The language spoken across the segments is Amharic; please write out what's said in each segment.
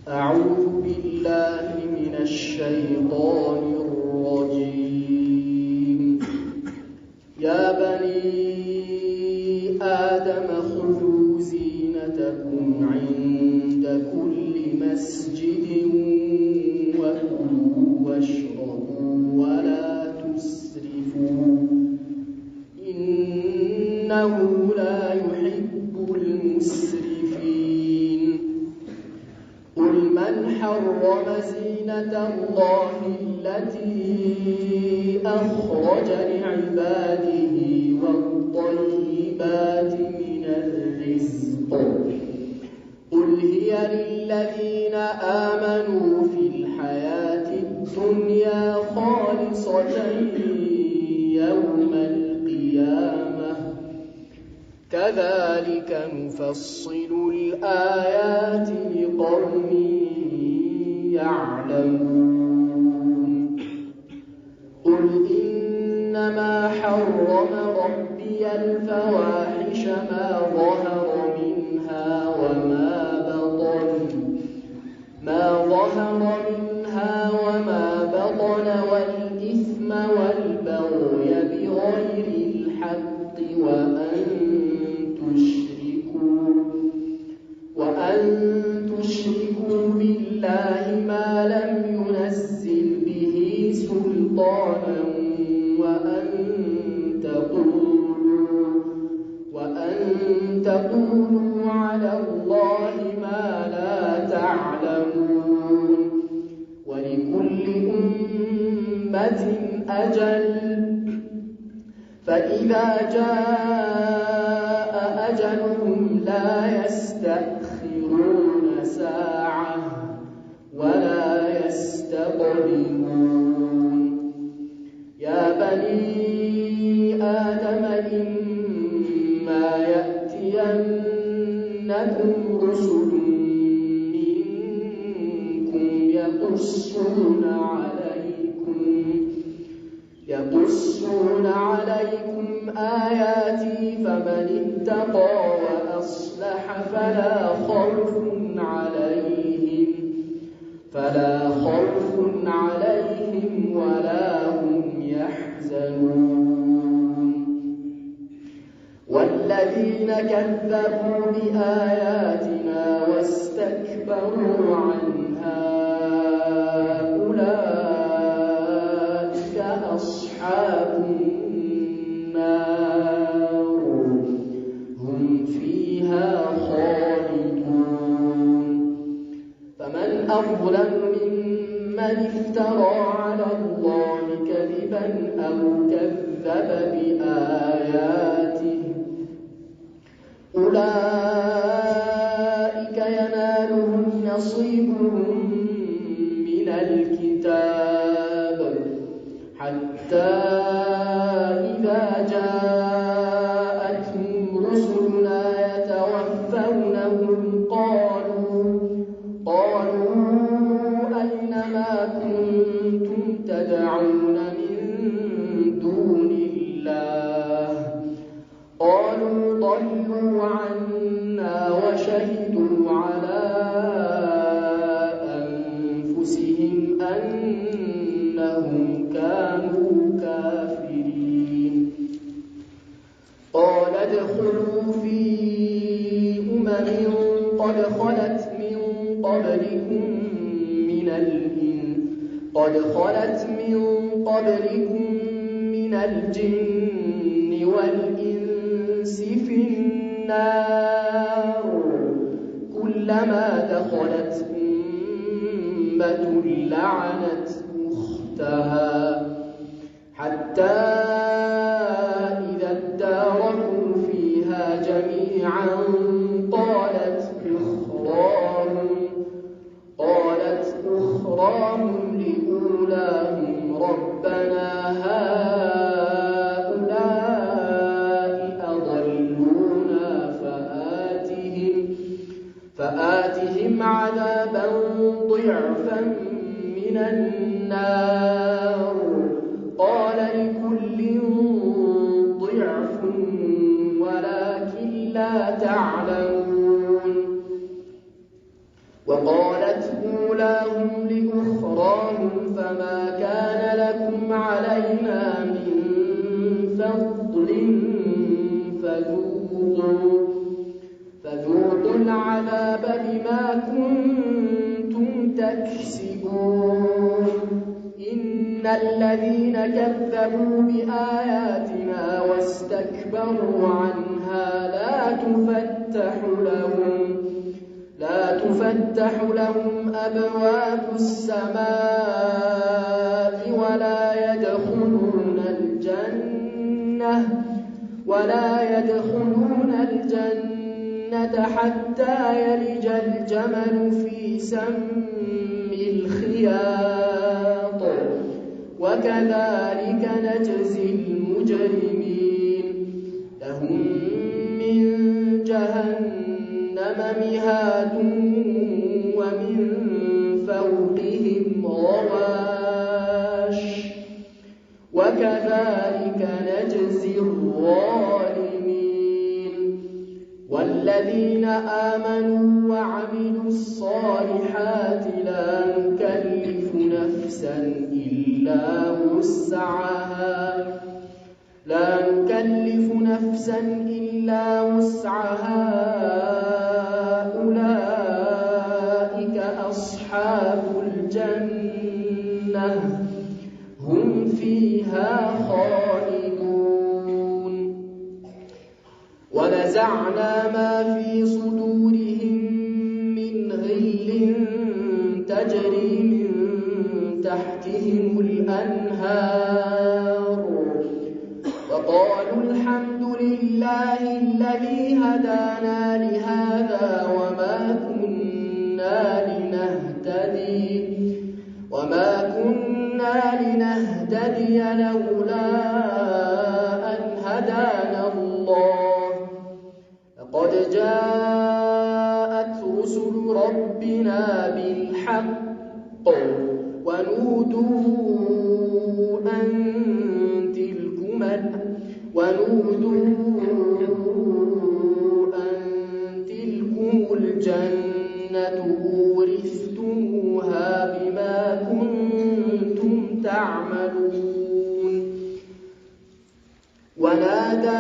أعوذ بالله من الشيطان الرجيم. يا بني آدم خذوا زينتكم عند كل مسجد وكلوا واشربوا ولا تسرفوا إنه لا يحب المسرفين. قل من حرم زينة الله التي أخرج لعباده والطيبات من الرزق قل هي للذين آمنوا في الحياة الدنيا خالصة يوم القيامة كذلك نفصل الآيات لقوم يعلمون. قل إنما حرم ربي الفواحش ما ظهر منها وما بطن والإثم والبغي بغير الحق وأن تشركوا بالله ما لم ينزل به سلطانا وأن تقولوا على الله ما لا تعلمون. ولكل أمة أجل فإذا جاء أجلهم لا يستأخرون ساعة ولا يستقدمون. يا بني آدم إما يأتينكم رسل منكم يقصون عليكم آياتي فمن اتقى وأصلح فلا خوف عليهم ولا هم يحزنون. والذين كذبوا بآياتنا واستكبروا عنها أولئك أصحاب النار هم فيها خالدون. فمن أظلم ممن افترى على الله كذبا أو كذب بآياته أولئك ينالهم نصيبهم من الكتاب حتى إذا جاءتهم رسلنا يتوفونهم قالوا أين ما كنتم تدعون من دون الله قالوا ضلوا عنا وشهدوا على أنفسهم أنهم كانوا كافرين. قال ادخلوا في قد خلت من قبلكم من الجن والإنس في النار كلما دخلت أمة لعنت أختها حتى إذا اداركوا فيها جميعا قالت أخراهم لأولاهم ربنا هؤلاء أضلونا فآتهم عذابا ضعفا من النار قال لكل ضعف ولكن لا تعلمون. وقالت غل فذوقوا العذاب بما كنتم تكسبون إن الذين كذبوا بآياتنا واستكبروا عنها لا تفتح لهم أبواب السماء ولا يدخلون الجنة حتى يلج الجمل في سم الخياط وكذلك نجزي المجرمين لهم من جهنم مهاد ومن فوقهم غواش وكذلك نجزي الظالمين والذين آمنوا وعملوا الصالحات لا نكلف نفسا إلا وسعها أولئك أصحاب الجنة هم فيها خالدون ونزعنا ما في صدورهم من غل تجري من تحتهم الأنهار وقالوا الحمد لله الذي هدانا لهذا وما كنا لنهتدي لولا أن هدانا الله لقد جاءت رسل ربنا بالحق ونودوا أن تلكم الجنة أورثتموها بما كنتم تعملون ونادى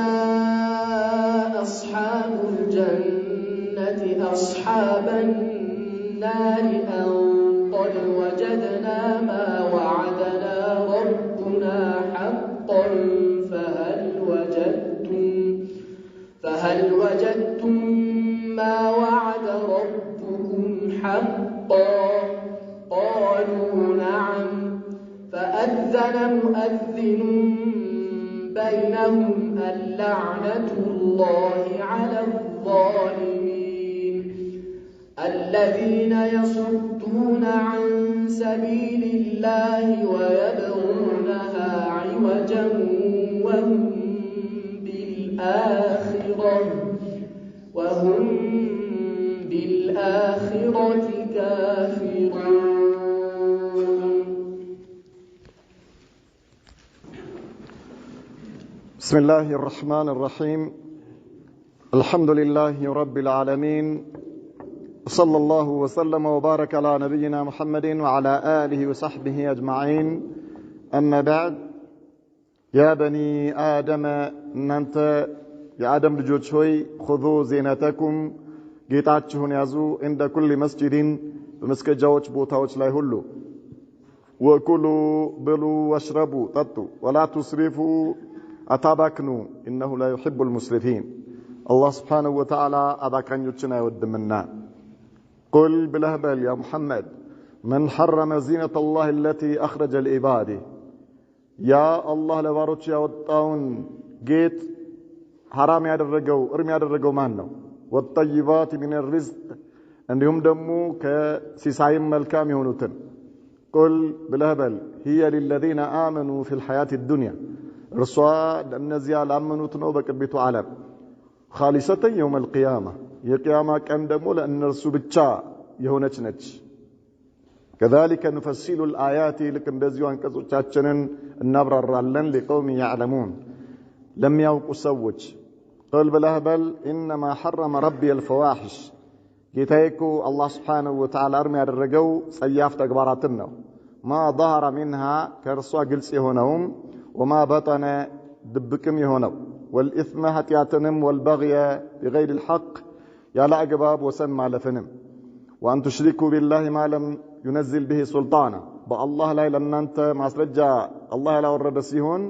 أصحاب الجنة أصحاب النار أن قد وجدنا ما وعدنا ربنا حقا فهل وجدتم ما وعد ربكم حقا قالوا نعم فأذن مؤذن بينهم اللعنة الله على الظالمين الذين يصدون عن سبيل الله ويبغونها عوجا وهم بالآخرة كافرون. بسم الله الرحمن الرحيم الحمد لله رب العالمين صلى الله وسلم وبارك على نبينا محمد وعلى آله وصحبه أجمعين أما بعد يا بني آدم أنت يا آدم لجوجوي خذوا زينتكم ጌጣችሁን ያዙ عند كل مسجد በመስገጃዎች ቦታዎች ላይ ሁሉ وكلوا بلوا واشربوا ጠጡ ولا تسرفوا أتابكنوا إنه لا يحب المسرفين الله سبحانه وتعالى أباكنيوچن አይወድምና قل بلهبل يا محمد من حرم زينة الله التي أخرج لعباده يا الله ለባሮች ያወጣውን ጌጥ حرام ያደረገው እርም ያደረገው ማን ነው والطيبات من الرزق እንዲሁም ደግሞ ከሲሳይም መልካም የሆኑትን قل بلهبل هي للذين آمنوا في الحياة الدنيا እርሷ ለነዚያ ላመኑት ነው በቅርቢቱ ዓለም خالصة يوم القيامة የቂያማ ቀን ደግሞ ለእነርሱ ብቻ የሆነች ነች كذلك نفصل الآيات لكن እንደዚሁ አንቀጾቻችንን እናብራራለን لقوم يعلمون لم يوقوا ሰዎች قل بلهبل إنما حرم ربي الفواحش ጌታዬኮ አላህ Subhanahu Wa Ta'ala እርም ያደረገው ጸያፍ ተግባራትን ነው ما ظهر منها ከርሷ ግልጽ የሆነውም وما بطن دبكم يهونو والإثم هتياتنم والبغي بغير الحق يا لا أقباب وسن مالفنم وأن تشركوا بالله ما لم ينزل به سلطانا بالله لا إلا أنت ما سرجع الله لا ورد سيهون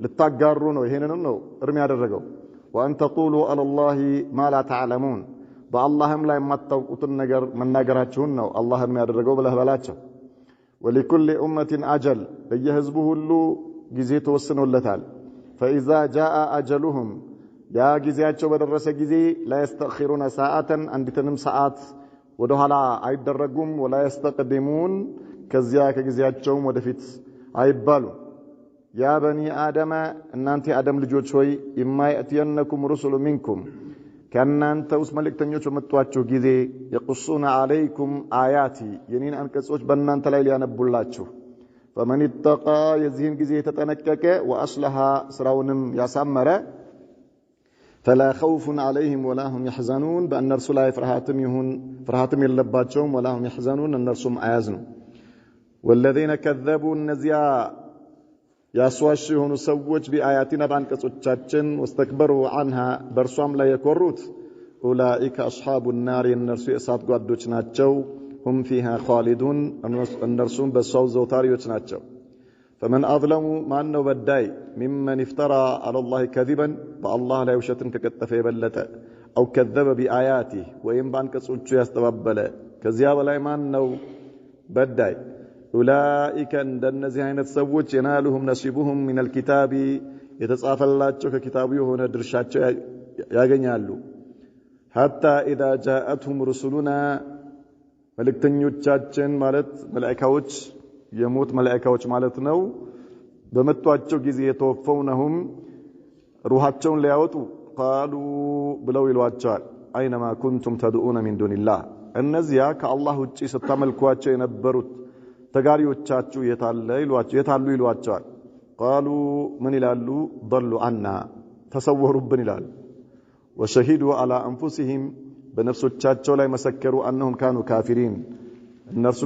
للتقارون وهيننو ارمي هذا الرجل وأن تقولوا على الله ما لا تعلمون بالله لا يمتوقت النجر من نجراتهن الله ارمي هذا الرجل بله بلاته ولكل أمة أجل بيهزبه اللو جزيت وسنوا اللتال فإذا جاء أجلهم يا جزياتشو بدرس جزي لا يستأخرون ساعة عند تنم ساعات ودهلا አይደረጉም ولا يستقدمون ከዚያ ከጊዜያቸውም ወደፊት አይባሉ يا بني آدم እናንተ አደም ልጆች ሆይ إما يأتينكم رسل منكم ከእናንተ ውስጥ መልእክተኞች በመጡአችሁ ጊዜ يقصون عليكم آياتي የኔን አንቀጾች በእናንተ ላይ ሊያነቡላችሁ فمن اتقى የዚህን ጊዜ ተጠነቀቀ وأصلح ስራውንም ያሳመረ فلا خوف عليهم ولا هم يحزنون بأن رسول الله فرحاتم يلباتهم ولا هم يحزنون أن رسول أيازنوا والذين كذبوا النزيا يسواشهون سوج بآياتنا بانك سوچاچن واستكبروا عنها برسوم لا يكروت أولئك أصحاب النار النرسو إسات قدوچ ناتشو هم فيها خالدون النرسون بسوز وطاريوچ ناتشو فمن أظلم ما أنه بداي ممن افترى على الله كذبا فالله لا يوشتن ككتفي بلتا أو كذب بآياته وإن بانك سوچو يستببل كذياب لا ما أنه بداي أولئك أن زهين تسوج ينالهم نصيبهم من الكتاب يتصافى الله ككتابه هنا درشاتشو يغنيالو حتى إذا جاءتهم رسلنا ملكتنيوچاچن مالت ملائكاوچ يموت ملائكاوچ ማለት ነው በመጣቸው ጊዜ የተወፈውነهم روحاቸውን ሊያወጡ قالوا ብለው ይሏቸዋል اينما كنتم تدعون من دون الله እነዚያ ከአላህ ውጪ ስታመልኳቸው የነበሩት ተጋሪዎቻችሁ የታሉ ይሏቸዋል قالوا من ይላሉ ضلوا عنا ተሰወሩብን ይላሉ وشهدوا على انفسهم በነፍሶቻቸው ላይ መሰከሩ انهم كانوا كافرين الناس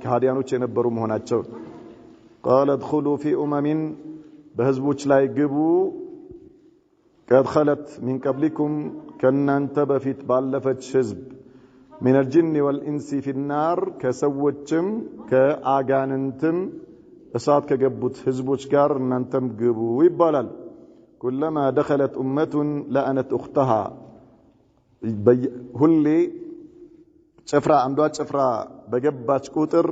كهاديانوች የነበሩ መሆናቸው قال ادخلوا في بهزبوች ላይ ግቡ قد خلت من قبلكم كنانت بفيت ባለፈች ህዝብ من الجن والانس في النار ከሰዎችም ከአጋንንትም እሳት ከገቡት ህዝቦች ጋር እናንተም ግቡ ይባላል كلما دخلت امه لعنت اختها ሁሌ ጭፍራ አንዷ ጭፍራ በገባች ቁጥር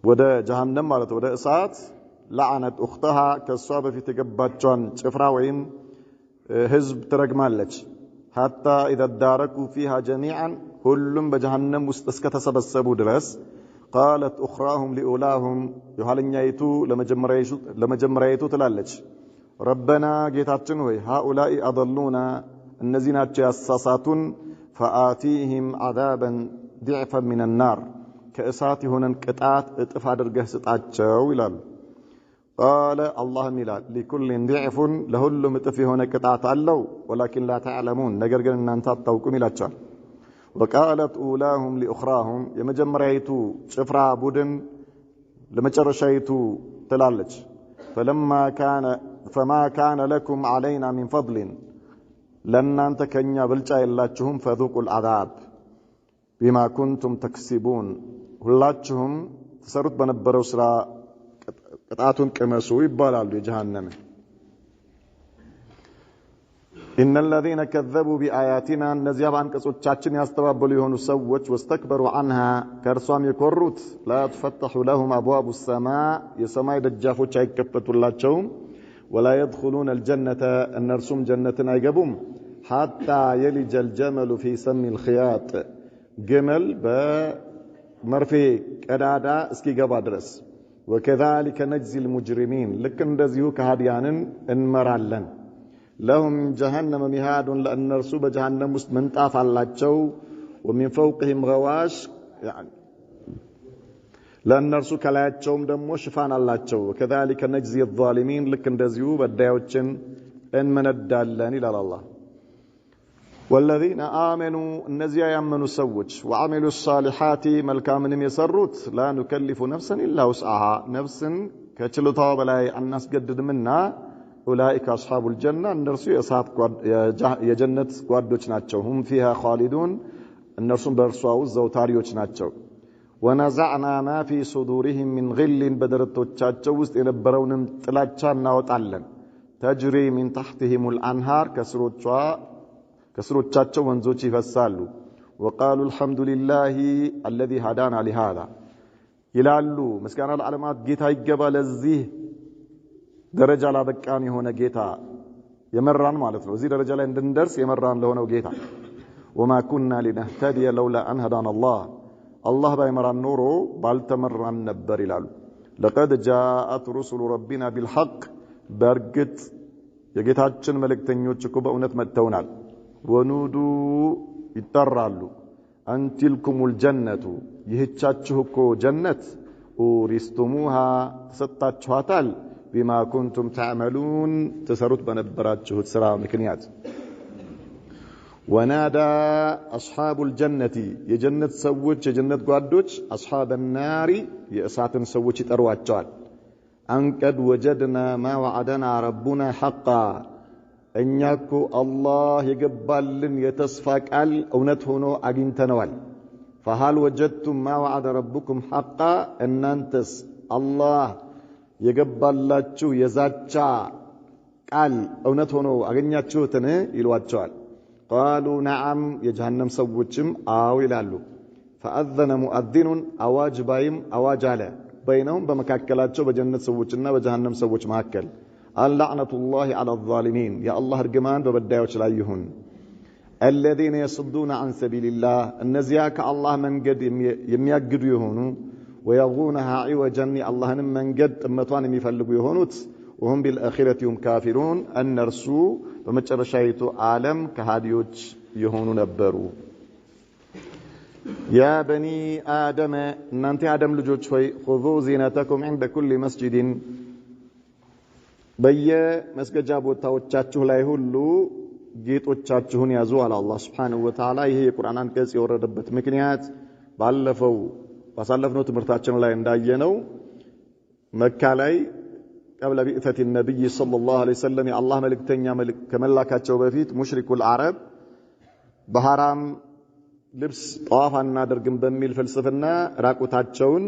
ወደ جهنم ማለት ወደ እሳት لعنت اختها ከሷ በፊት የገባቿን ጭፍራ ወይም ህዝብ ትረግማለች حتى اذا داركوا فيها جميعا ሁሉም በجهنم ውስጥ እስከተሰበሰቡ ድረስ قالت اخراهم لاولاهم يحلኛይቱ ለመጀመሪያይቱ ትላለች ربنا ጌታችን ሆይ هؤلاء اضلونا እነዚህ ናቸው ያሳሳቱን فآتيهم عذابا ضعفا من النار كأسات هنا قطعت اطف አድርገህ ስጣቸው ይላል قال الله ميلاد لكل ضعف لهلم اطف هنا قطعت አለው ولكن لا تعلمون ነገር ግን እናንተ አታውቁም ይላቸዋል وقالت اولاهم لاخراهم የመጀመሪያይቱ ጭፍራ ቡድን ለመጨረሻይቱ ትላለች فما كان لكم علينا من فضل ለእናንተ ከኛ ብልጫ የላችሁም فذوقوا العذاب بما كنتم تكسبون ሁላችሁም ተሰሩት በነበረው ስራ ቅጣቱን ቅመሱ ይባላሉ የጀሃነም ان الذين كذبوا بآياتنا እነዚያ በአንቀጾቻችን ያስተባበሉ የሆኑ ሰዎች واستكبروا عنها ከርሷም የኮሩት لا تفتح لهم ابواب السماء የሰማይ ደጃፎች አይከፈቱላቸውም ولا يدخلون الجنة النرسم جنة አይገቡም حتى يلج الجمل في سم الخياط جمل በመርፌ ቀዳዳ እስኪገባ ድረስ وكذلك نجزي المجرمين لك እንደዚሁ ከሃዲያንን እንመራለን لهم جهنم مهاد لأن الرسول بجهنم ውስጥ ምንጣፍ አላቸው ومن فوقهم غواش يعني لأن الرسول ከላያቸውም ደግሞ ሽፋን አላቸው وكذلك نجزي الظالمين لك እንደዚሁ በዳዮችን እንመነዳለን ይላል አላህ والذين آمنوا እነዚያ ያመኑ ሰዎች وعملوا الصالحات መልካምንም የሰሩት لا نكلف نفسا إلا وسعها ነፍስን ከችሎታዋ በላይ አናስገድድምና ኡላኢከ አስሐቡል ጀና እነርሱ የጀነት ጓዶች ናቸው ሁም ፊሃ ኻሊዱን እነርሱም በእርሷ ውስጥ ዘውታሪዎች ናቸው ወነዘዕና ማ ፊ ሱዱሪሂም ሚን ግልን በደረቶቻቸው ውስጥ የነበረውንም ጥላቻ እናወጣለን ተጅሪ ሚን ተሕቲሂሙል አንሃር ከስሮቻቸው ወንዞች ይፈሳሉ ወቃሉ አልሐምዱሊላሂ አለዚ ሃዳና ሊሃዛ ይላሉ ምስጋና ለዓለማት ጌታ ይገባ ለዚህ ደረጃ ላበቃን የሆነ ጌታ የመራን ማለት ነው እዚህ ደረጃ ላይ እንድንደርስ የመራን ለሆነው ጌታ ወማ ኩና ሊነህተዲየ ለውላ አን ሀዳና አላህ ባይመራን ኖሮ ባልተመራን ነበር ይላሉ ለቀድ ጃአት ሩሱሉ ረቢና ቢልሐቅ በእርግጥ የጌታችን መልእክተኞች እኮ በእውነት መጥተውናል ወኑዱ ይጠራሉ አንቲልኩሙል ጀነቱ ይህቻችሁ እኮ ጀነት ኡሪስቱሙሃ ተሰጣችኋታል ቢማ ኩንቱም ተዕመሉን ተሰሩት በነበራችሁት ስራ ምክንያት ወናዳ አስሐቡል ጀነቲ የጀነት ሰዎች የጀነት ጓዶች አስሐበን ናሪ የእሳትን ሰዎች ይጠሯቸዋል አንቀድ ወጀድና ማ ወዐደና ረቡና ሐቃ እኛ እኮ አላህ የገባልን የተስፋ ቃል እውነት ሆኖ አግኝተነዋል فهل وجدتم ما وعد ربكم حقا እናንተስ አላህ የገባላችሁ የዛቻ ቃል እውነት ሆኖ አገኛችሁትን ይሏቸዋል قالوا نعم የጀሃነም ሰዎችም አዎ ይላሉ فأذن مؤذن አዋጅ ባይም አዋጅ አለ በይነውም በመካከላቸው በጀነት ሰዎችና በጀሃነም ሰዎች መካከል አልላዕነቱላሂ ዐላ الظالمين يا الله እርግማን በበዳዮች ላይ ይሁን الذين يصدون عن سبيل الله እነዚያ ከአላህ መንገድ የሚያግዱ የሆኑ ويغونها عوجا اللهንም መንገድ ጥመቷን የሚፈልጉ የሆኑት وهم بالآخرة هم كافرون እነርሱ በመጨረሻይቱ ዓለም ከሃዲዎች የሆኑ ነበሩ يا بني آدم እናንተ አደም ልጆች ሆይ خذوا زينتكم عند كل مسجد በየመስገጃ ቦታዎቻችሁ ላይ ሁሉ ጌጦቻችሁን ያዙ አለ አላህ Subhanahu Wa Ta'ala ይሄ የቁርአን አንቀጽ የወረደበት ምክንያት ባሳለፍነው ትምህርታችን ላይ እንዳየነው መካ ላይ قبل بئثة النبي صلى الله عليه وسلم يا الله ملكتኛ ከመላካቸው በፊት ሙሽሪኩል አረብ በሐራም ልብስ ጧፍ አናደርግም በሚል ፍልስፍና ራቁታቸውን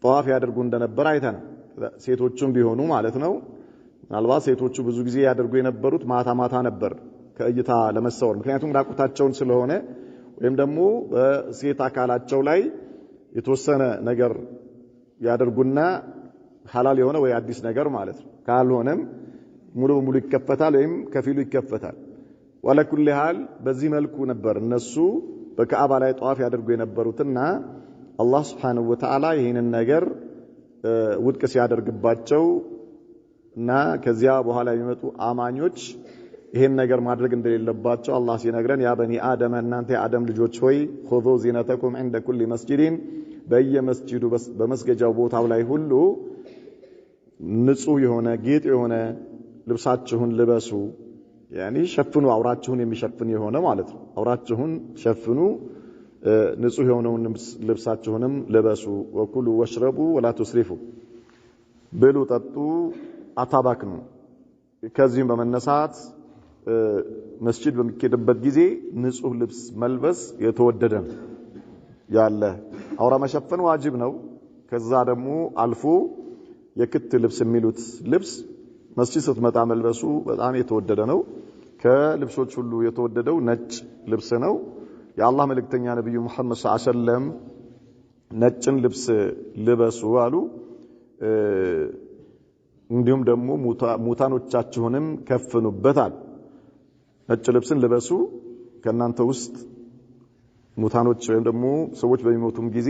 ጧፍ ያደርጉ እንደነበር አይተናል ሴቶቹም ቢሆኑ ማለት ነው ምናልባት ሴቶቹ ብዙ ጊዜ ያደርጉ የነበሩት ማታ ነበር ከእይታ ለመሰወር ምክንያቱም ራቁታቸውን ስለሆነ ወይም ደግሞ በሴት አካላቸው ላይ የተወሰነ ነገር ያደርጉና ሐላል የሆነ ወይ አዲስ ነገር ማለት ነው ካልሆነም ሙሉ በሙሉ ይከፈታል ወይም ከፊሉ ይከፈታል ወለኩል ሐል በዚህ መልኩ ነበር እነሱ በካዕባ ላይ ጧፍ ያደርጉ የነበሩትና አላህ Subhanahu Wa Ta'ala ይሄንን ነገር ውድቅ ሲያደርግባቸው እና ከዚያ በኋላ የሚመጡ አማኞች ይሄን ነገር ማድረግ እንደሌለባቸው አላህ ሲነግረን ያ በኒ አደም እናንተ የአደም ልጆች ሆይ خذوا زينتكم عند كل مسجد በየመስጂዱ በመስገጃው ቦታው ላይ ሁሉ ንጹህ የሆነ ጌጥ የሆነ ልብሳችሁን ልበሱ ያኒ ሸፍኑ አውራችሁን የሚሸፍን የሆነ ማለት ነው አውራችሁን ሸፍኑ ንጹህ የሆነውን ልብሳችሁንም ልበሱ ወኩሉ ወሽረቡ ወላ ትስሪፉ ብሉ ጠጡ አታባክኑ ከዚህም በመነሳት መስጂድ በሚኬድበት ጊዜ ንጹህ ልብስ መልበስ የተወደደ ያለ አውራ መሸፈን ዋጅብ ነው ከዛ ደግሞ አልፎ የክት ልብስ የሚሉት ልብስ መስጂድ ስትመጣ መልበሱ በጣም የተወደደ ነው ከልብሶች ሁሉ የተወደደው ነጭ ልብስ ነው የአላህ መልእክተኛ ነብዩ መሐመድ ሰለላሁ ዐለይሂ ወሰለም ነጭን ልብስ ልበሱ አሉ እንዲሁም ደግሞ ሙታኖቻችሁንም ከፍኑበታል ነጭ ልብስን ልበሱ ከናንተ ውስጥ ሙታኖች ወይም ደግሞ ሰዎች በሚሞቱም ጊዜ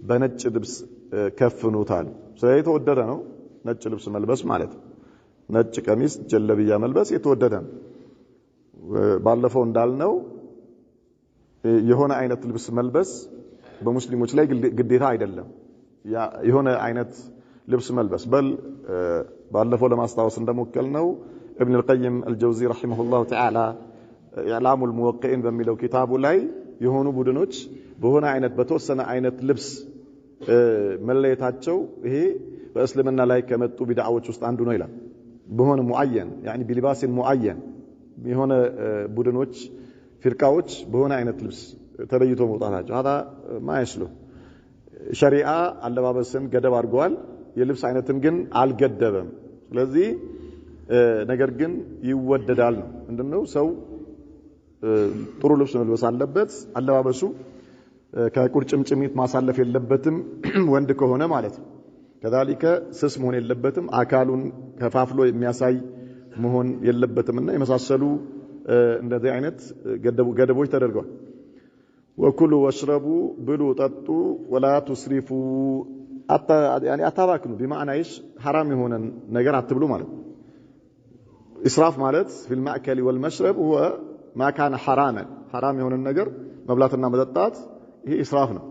በነጭ ልብስ ከፍኑታል ስለዚህ የተወደደ ነው ነጭ ልብስ መልበስ ማለት ነጭ ቀሚስ ጀለብያ መልበስ የተወደደ ነው ባለፈው እንዳልነው የሆነ አይነት ልብስ መልበስ በሙስሊሞች ላይ ግዴታ አይደለም የሆነ አይነት ልብስ መልበስ ባለፈው ለማስታወስ እንደሞከልነው ابن القيم الجوزي رحمه الله تعالى اعلام الموقعين በሚለው ኪታቡ ላይ የሆኑ ቡድኖች በሆነ አይነት በተወሰነ አይነት ልብስ መለየታቸው ይሄ በእስልምና ላይ ከመጡ ቢድዓዎች ውስጥ አንዱ ነው ይላል በሆነ ሙአየን يعني بلباس معين የሆነ ቡድኖች ፍርቃዎች በሆነ አይነት ልብስ ተለይቶ መውጣታቸው هذا ما يسلو ሸሪዓ አለባበስን ገደብ አድርጓል የልብስ አይነትን ግን አልገደበም ስለዚህ ነገር ግን ይወደዳል ነው እንደነው ሰው ጥሩ ልብስ መልበስ አለበት አለባበሱ ከቁርጭምጭሚት ማሳለፍ የለበትም ወንድ ከሆነ ማለት ነው كذلك ስስ መሆን የለበትም አካሉን ከፋፍሎ የሚያሳይ መሆን የለበትምና የመሳሰሉ እንደዚህ አይነት ገደቦች ተደርገዋል وكلوا واشربوا بلوا ططوا ولا تسرفوا يعني اتباكنوا بمعنى ايش حرام የሆነ ነገር አትብሉ ማለት اسراف ማለት في المأكل والمشرب هو ما كان حراما حرام የሆነ ነገር መብላትና መጠጣት ይሄ اسراف ነው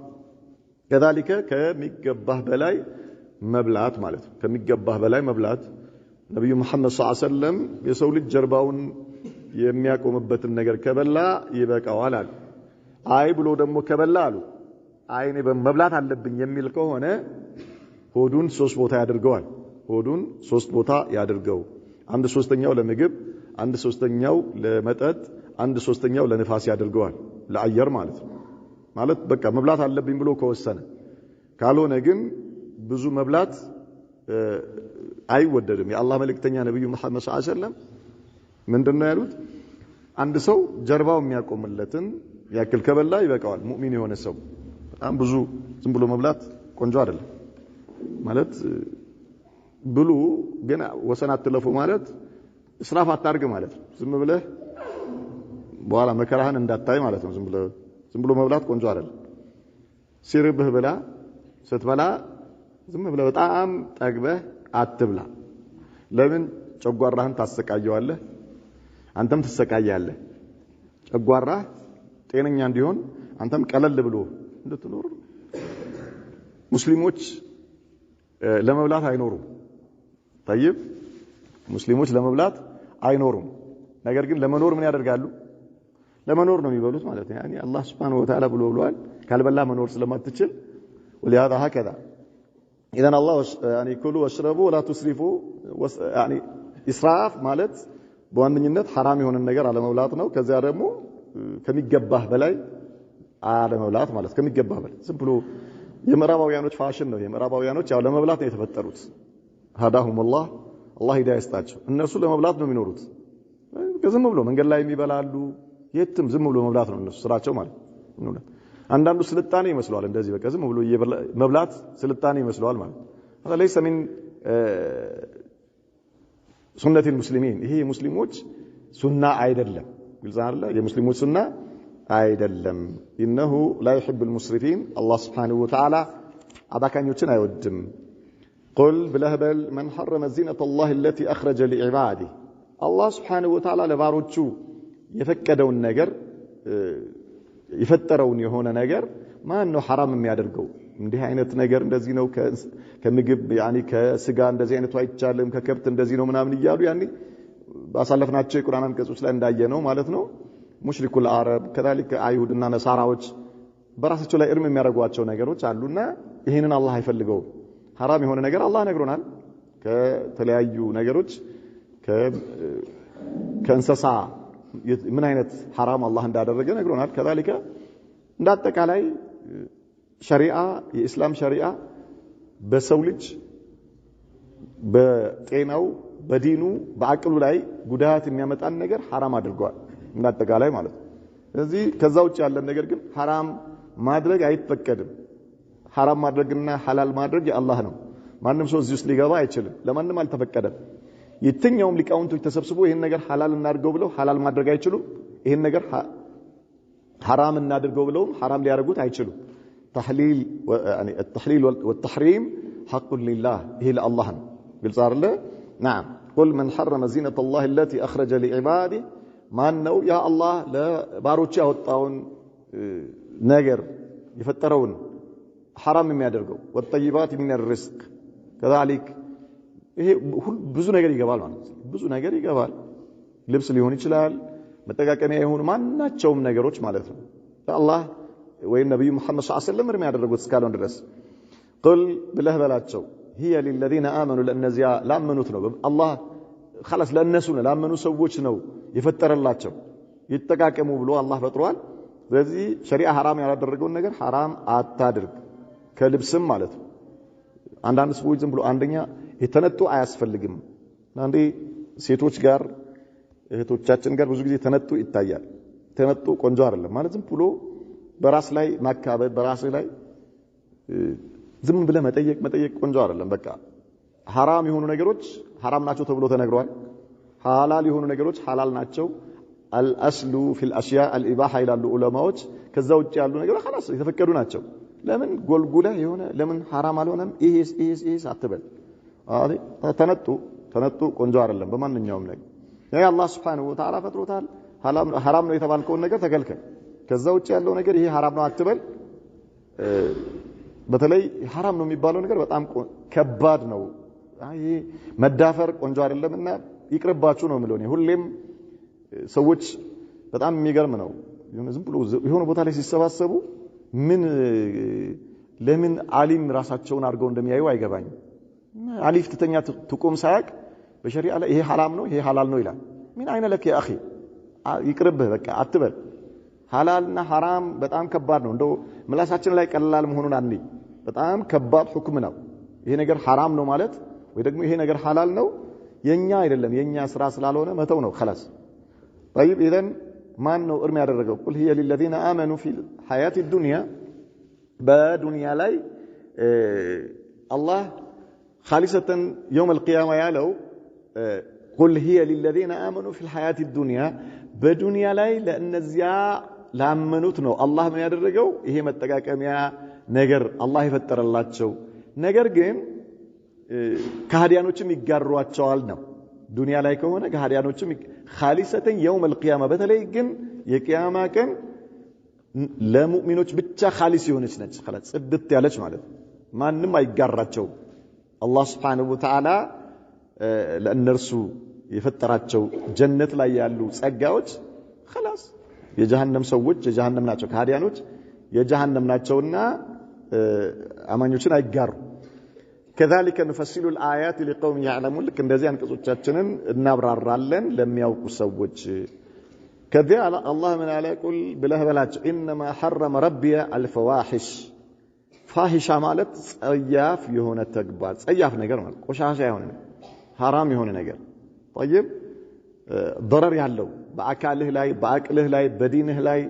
كذلك ከሚገባህ በላይ መብላት ማለት ከሚገባህ በላይ መብላት ነብዩ መሐመድ ሰለላሁ ዐለይሂ ወሰለም የሰው ልጅ ጀርባውን የሚያቆምበትን ነገር ከበላ ይበቃዋል አሉ አይ ብሎ ደግሞ ከበላ አሉ አይኔ በመብላት አለብኝ የሚል ከሆነ ሆዱን 3 ቦታ ያድርገዋል ሆዱን 3 ቦታ ያድርገው 1/3ኛው ለምግብ 1/3ኛው ለመጠጥ 1/3ኛው ለንፋስ ያድርገዋል ለአየር ማለት በቃ መብላት አለብኝ ብሎ ከወሰነ ካልሆነ ግን ብዙ መብላት አይወደድም የአላህ መልእክተኛ ነብዩ መሐመድ ሰለላሁ ዐለይሂ ወሰለም ምንድነው ያሉት አንድ ሰው ጀርባው የሚያቆምለትን ያክል ከበላ ይበቃዋል ሙእሚን የሆነ ሰው በጣም ብዙ ዝም ብሎ መብላት ቆንጆ አይደለም ማለት ብሉ ግን ወሰን አትለፉ ማለት እስራፍ አታርግ ማለት ዝም ብለህ በኋላ መከራህን እንዳታይ ማለት ነው ዝም ብሎ መብላት ቆንጆ አይደለም ሲርብህ ብላ ስትበላ ዝም ብለህ በጣም ጠግበህ አትብላ ለምን ጨጓራህን ታሰቃየዋለህ አንተም ትሰቃያለህ ጨጓራህ ጤነኛ እንዲሆን አንተም ቀለል ብሎ እንድትኖር ሙስሊሞች ለመብላት አይኖሩም طيب ሙስሊሞች ለመብላት አይኖሩም ነገር ግን ለመኖር ምን ያደርጋሉ ለመኖር ነው የሚበሉት ማለት ነው يعني الله سبحانه وتعالى ብሏል ካልበላ መኖር ስለማትችል ولهذا هكذا اذا الله يعني كلوا واشربوا ولا تسرفوا يعني اسراف ማለት በዋነኝነት حرام የሆነ ነገር አለመብላት ነው ከዚያ ደግሞ ከሚገባህ በላይ አለመብላት ማለት ከሚገባህ በላይ ዝም ብሎ የምዕራባውያኖች ፋሽን ነው የምዕራባውያኖች ያው ለመብላት ነው የተፈጠሩት هداهم الله ሂዳያ ይስጣቸው እነሱ ለመብላት ነው የሚኖሩት ከዝም ብሎ መንገድ ላይ የሚበላሉ የትም ዝም ብሎ መብላት ነው እነሱ ስራቸው ማለት ነው አንዳንዱ ስልጣኔ ይመስላል እንደዚህ በቃ ዝም ብሎ መብላት ስልጣኔ ይመስላል ማለት هذا ليس من سنة المسلمين ይሄ ሙስሊሞች ሱና አይደለም ግልጽ አይደለ የሙስሊሞች ሱና አይደለም انه لا يحب المسرفين الله سبحانه وتعالى አባካኞችን አይወድም قل بلهبل من حرم زينة الله التي اخرج لعباده الله سبحانه وتعالى ለባሮቹ የፈቀደውን ነገር የፈጠረውን የሆነ ነገር ማን ነው حرام የሚያደርገው እንዲህ አይነት ነገር እንደዚህ ነው ከምግብ يعني ከስጋ እንደዚህ አይነቱ አይቻልም ከከብት እንደዚህ ነው ምናምን ይያሉ ያኒ ባሳለፍናቸው የቁርአን አንቀጾች ላይ እንዳየነው ማለት ነው ሙሽሪኩል አረብ كذلك አይሁድና ነሳራዎች በራሳቸው ላይ እርም የሚያደርጓቸው ነገሮች አሉና ይሄንን አላህ አይፈልገው حرام የሆነ ነገር አላህ ነግሮናል ከተለያዩ ነገሮች ከእንስሳ ምን አይነት حرام አላህ እንዳደረገ ነግሮናል كذلك እንዳጠቃላይ ሸሪዓ የእስላም ሸሪዓ በሰው ልጅ በጤናው በዲኑ በአቅሉ ላይ ጉዳት የሚያመጣን ነገር حرام አድርጓል እንዳጠቃላይ ማለት ነው ስለዚህ ከዛ ውጭ ያለ ነገር ግን حرام ማድረግ አይፈቀድም حرام ማድረግና ሐላል ማድረግ የአላህ ነው ማንንም ሰው እዚህ ውስጥ ሊገባ አይችልም ለማንንም አልተፈቀደም የትኛውም ሊቃውንቶች ተሰብስበው ይሄን ነገር ሐላል እናድርገው ብለው ሐላል ማድረግ አይችሉም ይሄን ነገር حرام እናድርገው ብለው حرام ሊያደርጉት አይችሉም تحليل يعني التحليل والتحريم حق لله هي لله قلت صار له نعم قل من حرم زينة الله التي أخرج لعباده ما أنه يا الله لا باروتشي أوطاون نجر يفترون حرام ما يدرجوا والطيبات من الرزق كذلك هي ብዙ ነገር ይገባል ማለት ብዙ ነገር ይገባል ልብስ ሊሆን ይችላል መጠቃቀሚያ ይሁን ማናቸውም ነገሮች ማለት ነው አላህ ወይ ነብዩ መሐመድ ሰለላሁ ዐለይሂ ወሰለም ያደረጉት እስካሁን ድረስ قل ብለህ በላቸው هي للذين آمنوا ለነዚያ ላመኑት ነው አላህ خلاص ለነሱ ነው ላመኑ ሰዎች ነው የፈጠረላቸው ይተቃቀሙ ብሎ አላህ ፈጥሯል ስለዚህ ሸሪዓ ሐራም ያላደረገውን ነገር ሐራም አታድርግ ከልብስም ማለት ነው አንዳንድ ሰዎች ዝም ብሎ አንደኛ የተነጡ አያስፈልግም አንዴ ሴቶች ጋር እህቶቻችን ጋር ብዙ ጊዜ ተነጡ ይታያል ተነጡ ቆንጆ አይደለም ማለት ዝም ብሎ በራስ ላይ ማካበድ በራስ ላይ ዝም ብለ መጠየቅ ቆንጆ አይደለም በቃ ሐራም የሆኑ ነገሮች ሐራም ናቸው ተብሎ ተነግሯል ሐላል የሆኑ ነገሮች ሐላል ናቸው الأصل في الأشياء الإباحة إلى العلماء ከዛ ውጪ ያሉ ነገሮች خلاص የተፈቀዱ ናቸው ለምን ጎልጉላ የሆነ ለምን ሐራም አልሆነም ይሄስ አትበል ተነጡ ቆንጆ አይደለም በማንኛውም ነገር ያ አላህ Subhanahu Wa Ta'ala ፈጥሮታል ሐራም ነው የተባልከው ነገር ተከልከል ከዛ ውጪ ያለው ነገር ይሄ ሐራም ነው አትበል በተለይ ሐራም ነው የሚባለው ነገር በጣም ከባድ ነው አይ መዳፈር ቆንጆ አይደለምና ይቅርባችሁ ነው ማለት ነው ሁሌም ሰዎች በጣም የሚገርም ነው ዝም ብሎ የሆነ ቦታ ላይ ሲሰባሰቡ ምን ለምን ዓሊም ራሳቸውን አድርገው እንደሚያዩ አይገባኝም አሊፍ ተተኛ ትቆም ሳያቅ በሸሪዓ ላይ ይሄ ሐራም ነው ይሄ ሐላል ነው ይላል ምን አይነ ለክ ያ اخي ይቅርብህ በቃ አትበል ሐላልና ሐራም በጣም ከባድ ነው እንደው ምላሳችን ላይ ቀላል መሆኑን አንዴ በጣም ከባድ ሁክም ነው ይሄ ነገር ሐራም ነው ማለት ወይ ደግሞ ይሄ ነገር ሐላል ነው የኛ አይደለም የኛ ስራ ስላልሆነ መተው ነው خلاص طيب اذا ማን ነው እርም ያደረገው ቁል هي للذين امنوا في الحياه الدنيا በዱንያ ላይ አላህ خالصة يوم القيامة ያለው قل هي للذين آمنوا في الحياة الدنيا በዱንያ ላይ ለእነዚያ ላመኑት ነው አላህ ምን ያደረገው ይሄ መጠቃቀሚያ ነገር አላህ ይፈጠረላቸው ነገር ግን ከሃዲያኖችም ይጋሯቸዋል ነው ዱንያ ላይ ከሆነ ከሃዲያኖችም خالصة يوم القيامة በተለይ ግን የቂያማ ቀን ለሙእሚኖች ብቻ خالص የሆነች ነች خلاص ጽድት ያለች ማለት ማንንም አይጋራቸው አላህ Subhanahu Wa Ta'ala ለእነርሱ የፈጠራቸው ጀነት ላይ ያሉ ጸጋዎች خلاص የጀሃነም ሰዎች የጀሃነም ናቸው ከሃዲያኖች የጀሃነም ናቸውና አማኞችን አይጋሩ كذلك نفصل الآيات لقوم يعلمون لك እንደዚህ አንቀጾቻችንን እናብራራለን ለሚያውቁ ሰዎች ከዚያ አላህ ምን አለ ቁል ብለህ በላቸው انما حرم ربي الفواحش ፋሂሻ ማለት ጸያፍ የሆነ ተግባር ጸያፍ ነገር ማለት ቆሻሻ የሆነ حرام የሆነ ነገር طيب ضرر ያለው በአካልህ ላይ በአቅልህ ላይ በዲንህ ላይ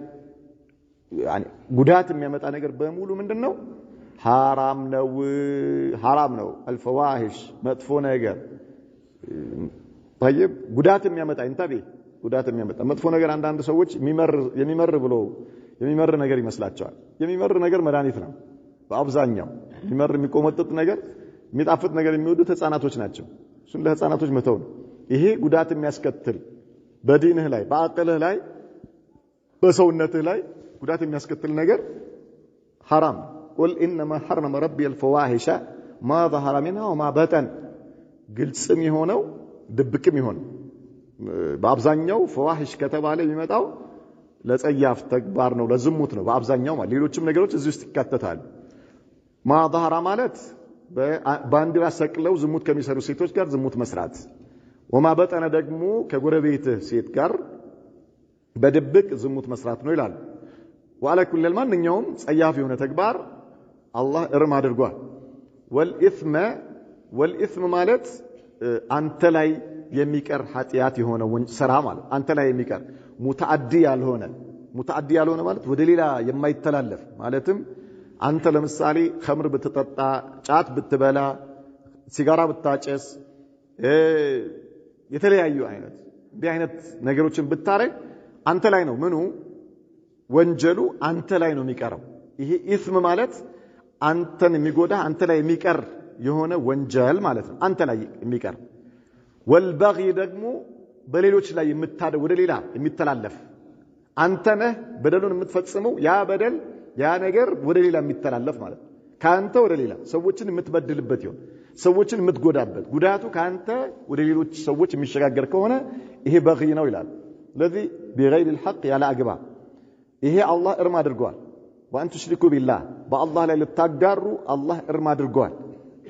يعني ጉዳት የሚያመጣ ነገር በሙሉ ምንድነው حرام ነው الفواحش መጥፎ ነገር طيب ጉዳት የሚያመጣ እንታቤ ጉዳት የሚያመጣ መጥፎ ነገር አንዳንድ ሰዎች የሚመር ነገር ይመስላቸዋል የሚመር ነገር መድኃኒት ነው በአብዛኛው የሚቆመጥጥ ነገር የሚጣፍጥ ነገር የሚወዱት ህፃናቶች ናቸው እሱን ለህፃናቶች መተው ነው ይሄ ጉዳት የሚያስከትል በዲንህ ላይ በአቅልህ ላይ በሰውነትህ ላይ ጉዳት የሚያስከትል ነገር حرام قل انما حرم ربي الفواحش ما ظهر منها وما بطن ግልጽም ይሆነው ድብቅም ይሆን በአብዛኛው فواحش ከተባለ የሚመጣው ለጸያፍ ተግባር ነው ለዝሙት ነው በአብዛኛው ማለት ሌሎችም ነገሮች እዚህ ውስጥ ይካተታሉ ما ظهر ማለት ባንዲራ ሰቅለው ዝሙት ከሚሰሩ ሴቶች ጋር ዝሙት መስራት وما بطن ደግሞ ከጎረቤትህ ሴት ጋር በድብቅ ዝሙት መስራት ነው ይላል وعلى كل ማንኛውም ጸያፍ የሆነ ተግባር አላህ እርም አድርጓል والإثم ማለት አንተ ላይ የሚቀር ኃጢያት የሆነ ስራ ማለት አንተ ላይ የሚቀር ሙተአዲ ያልሆነ ማለት ወደ ሌላ የማይተላለፍ ማለትም አንተ ለምሳሌ ኸምር ብትጠጣ ጫት ብትበላ ሲጋራ ብታጨስ የተለያዩ አይነት ነገሮችን ብታረግ አንተ ላይ ነው ምኑ ወንጀሉ አንተ ላይ ነው የሚቀረው ይሄ ኢስም ማለት አንተን የሚጎዳ አንተ ላይ የሚቀር የሆነ ወንጀል ማለት ነው አንተ ላይ የሚቀር والبغي ደግሞ በሌሎች ላይ የምታደው ወደ ሌላ የሚተላለፍ አንተ ነህ በደሉን የምትፈጽመው ያ በደል ያ ነገር ወደ ሌላ የሚተላለፍ ማለት ካንተ ወደ ሌላ ሰዎችን የምትበድልበት ይሁን ሰዎችን የምትጎዳበት ጉዳቱ ካንተ ወደ ሌሎች ሰዎች የሚሸጋገር ከሆነ ይሄ በغي ነው ይላል ለዚህ بغير الحق ያለ አግባብ ይሄ አላህ እርም አድርጓል وان تشركوا بالله بالله ላይ ልታጋሩ አላህ እርም አድርጓል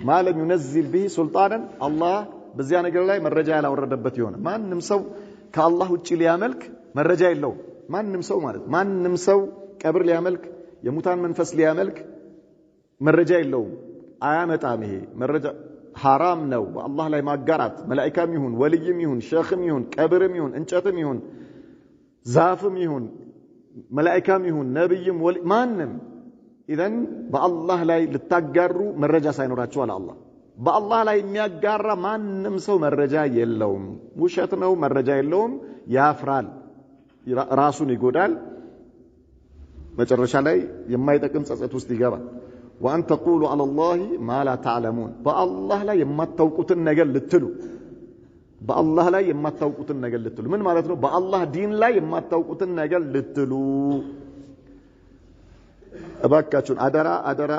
ما لم ينزل به سلطانا الله በዚያ ነገር ላይ መረጃ ያላወረደበት ይሆናል። ማንም ሰው ከአላህ ውጪ ሊያመልክ መረጃ የለውም። ማንም ሰው ማለት ማንም ሰው ቀብር ሊያመልክ የሙታን መንፈስ ሊያመልክ መረጃ የለውም፣ አያመጣም። ይሄ መረጃ ሐራም ነው። በአላህ ላይ ማጋራት መላእክትም ይሁን ወልይም ይሁን ሸኽም ይሁን ቀብርም ይሁን እንጨትም ይሁን ዛፍም ይሁን መላእክትም ይሁን ነብይም ወልይ ማንም ኢዘን በአላህ ላይ ልታጋሩ መረጃ ሳይኖራቸው አላህ በአላህ ላይ የሚያጋራ ማንም ሰው መረጃ የለውም። ውሸት ነው፣ መረጃ የለውም፣ ያፍራል፣ ራሱን ይጎዳል፣ መጨረሻ ላይ የማይጠቅም ጸጸት ውስጥ ይገባል። وأن تقولوا على الله ما لا تعلمون بالله لا የማታውቁትን ነገር ልትሉ بالله لا የማታውቁትን ነገር ልትሉ ምን ማለት ነው? بالله ዲን ላይ የማታውቁትን ነገር ልትሉ እባካችሁን አደራ